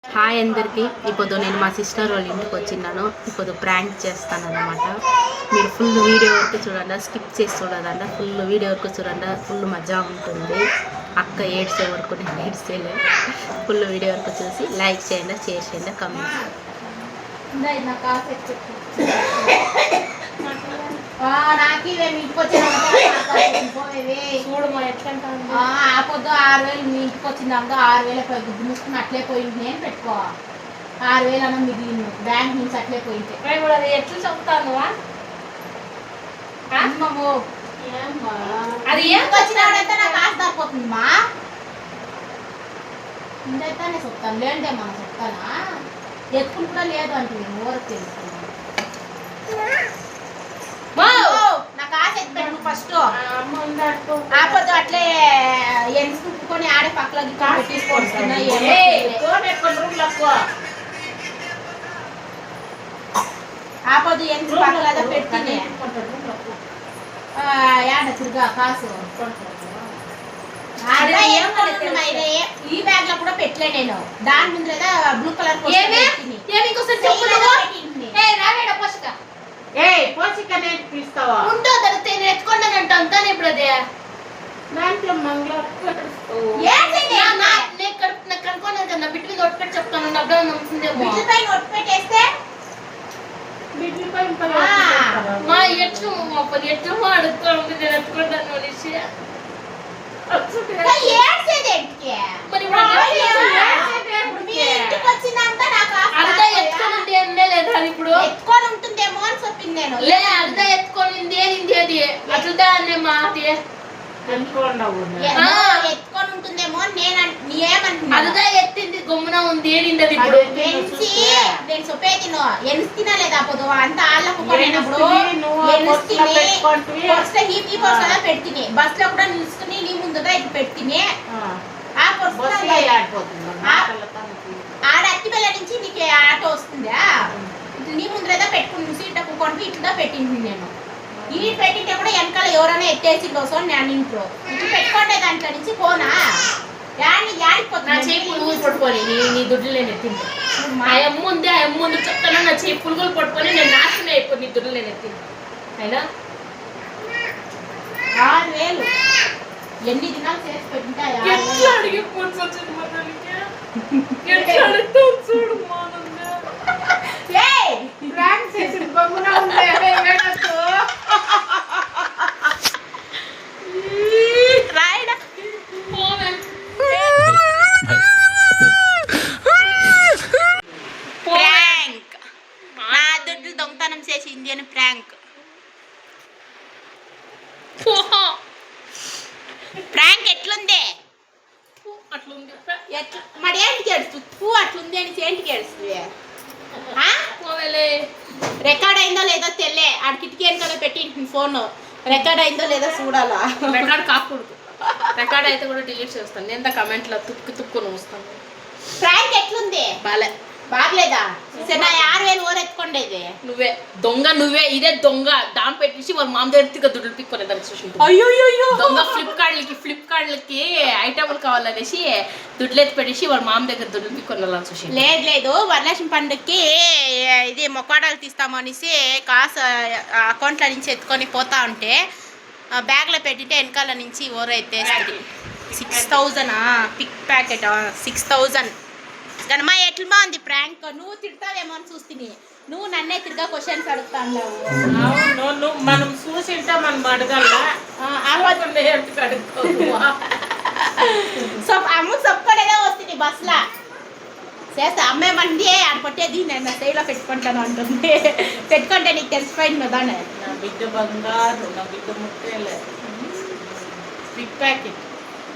Hi అందరికీ. ఇప్పుడు నేను మా సిస్టర్ వాళ్ళ ఇంటికి వచ్చిన్నాను. ఇప్పుడు ప్రాంక్ చేస్తాను అన్నమాట. మీరు ఫుల్ వీడియో వరకు చూడండి, స్కిప్ చేసి చూడదండి. ఫుల్ వీడియో వరకు చూడండి, ఫుల్ మజా ఉంటుంది. అక్క ఏడ్చే వరకు నేను ఏడ్చేలే. ఫుల్ వీడియో వరకు చూసి లైక్ చేయండి, షేర్ చేయండి, కామెంట్ చేయండి. పొద్దు 6,000 మీ ఇంటికి వచ్చిందాక 6,000 గుడ్డు మూసుకుని అట్లే పోయింది. నేను పెట్టుకో 6,000 అన్న మిగిలిన బ్యాంక్ నుంచి అట్లే పోయింటే అది ఎట్లా చెప్తాను. అది ఏం వచ్చినాడంటే నాకు ఆశ దారిపోతుంది. మా ఇందైతేనే చెప్తాను, లేదంటే మనం చెప్తానా ఎత్తుకుని కూడా లేదు అంటే నేను ఊరకు తెలుసుకున్నాను. నాకు ఆశ ఎత్తుపెట్టు ఫస్ట్ ఆపొద్దు అట్లే ఎన్నుకొని ఆడే పక్కలకి తీసుకొస్తున్నా. ఆపొద్దు ఎన్ని పక్కల పెట్టి యాడ తిరుగా కాసు ఈ బ్యాగ్ లో కూడా పెట్టలే నేను. దాని ముందు లేదా బ్లూ కలర్ ఎత్తుకున్నానంట అంతాను. ఇప్పుడు అదే కనుక్కున్నాను కదా, బిడ్డ మీద ఒట్టు చెప్తాను. డబ్బులు నమ్ముతుందేమో పెట్టేస్తే మా ఎట్లు ఎట్లు అడుగుతాను. నేను ఎత్తుకుంటాను ఇప్పుడు ఎత్తుకొని ఉంటుందేమో అని చెప్పింది. నేను అర్థం ఎత్తుకొని ఏంది అది అట్లా మాది ఎత్తుకొని ఉంటుందేమో అరుగా ఎత్తింది గమ్మున ఉంది. ఏంటి ఇప్పుడు నేను చెప్పేది ఎన్ని తినలేదా పొద్దు అంతా ఆళ్ళకు పెడితే బస్ లో కూడా నిలుచుకుని నీ ముందుగా ఇది పెడితే ఆడ అత్తిబెల్ల నుంచి నీకు ఆటో వస్తుందా నీ ముందరేదా పెట్టుకుని సీట్ కొంటూ ఇట్లా పెట్టింది. నేను ఇది పెట్టింటే కూడా వెనకాల ఎవరైనా ఎత్తేసి కోసం నేను ఇంట్లో ఇట్లా పెట్టుకోండి. దాంట్లో నుంచి పోనా పట్టుకొని నీ దుడ్లు నేను ఎత్తింది. ఆ అమ్ముంది ఆ అమ్ముంది చెప్తాను. నా చేయి పురుగులు పట్టుకొని నేను నాశనం అయిపోయి నీ దుడ్లు నేను ఎత్తింది. అయినా 6,000 ఎన్ని దినాలు చేసి పెట్టింటాయా దొంగతనం చేసి ఇండియన్ ప్రాంక్. ప్రాంక్ ఎట్లుంది మరి ఏంటికి ఏడుస్తూ అట్లుంది అని ఏంటికి ఏడుస్తుంది. రికార్డ్ అయిందో లేదో తెల్లే ఆడ కిటికీ వెనకాల పెట్టి ఫోన్ రికార్డ్ అయిందో లేదో చూడాలా. రికార్డ్ కాకూడదు. రికార్డ్ అయితే కూడా డిలీట్ చేస్తాను. నేను కమెంట్లో తుక్కు వస్తాను. ప్రాంక్ ఎట్లుంది బాగలేదా? సరే నా 6,000 ఊరెత్తుకోండేది నువ్వే దొంగ. నువ్వే ఇదే దొంగ. దాని పెట్టేసి వాళ్ళ మామ దగ్గర దుడ్లు పిక్కొని దాన్ని చూసి దొంగ. ఫ్లిప్కార్ట్లకి ఐటమ్లు కావాలనేసి దుడ్లు ఎత్తి పెట్టేసి వాళ్ళ మామ దగ్గర దుడ్లు పిక్కొని చూసి లేదు వరలక్ష్మి పండుగకి ఇది మొక్కాడాలు తీస్తాము అనేసి కాసు అకౌంట్లో నుంచి ఎత్తుకొని పోతా ఉంటే బ్యాగ్లో పెట్టింటే వెనకాల నుంచి ఊర ఎత్తేస్తుంది. 6,000 పిక్ ప్యాకెట్ 6,000. గనమా ఎట్లా బాగుంది ప్రాంక్. నువ్వు తిడతావేమో అని చూస్తుంది. నువ్వు నన్నే తిరిగా క్వశ్చన్స్ అడుగుతాను. మనం చూసింటే మనం అడగల్లా అమ్మ చెప్పుకోలేదే వస్తుంది బస్లా చేస్తా. అమ్మే మంది ఆడపట్టేది నేను నా సైడ్లో పెట్టుకుంటాను అంటుంది. పెట్టుకుంటే నీకు తెలిసిపోయింది కదా. నా బిడ్డ బంగారు, నా బిడ్డ ముట్టేలే బిగ్ ప్యాకెట్.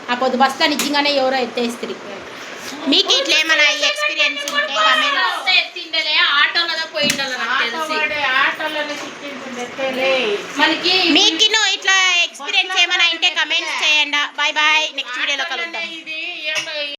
ఆ పొద్దు బస్తా నిజంగానే ఎవరో ఎత్తేస్తుంది. మీకు ఇట్లా ఏమైనా ఎక్స్పీరియన్స్ ఉంటే మీకు ఇట్లా ఎక్స్పీరియన్స్ ఏమైనా ఉంటే కమెంట్స్ చేయండి. Bye bye. నెక్స్ట్ వీడియోలో కలుద్దాం.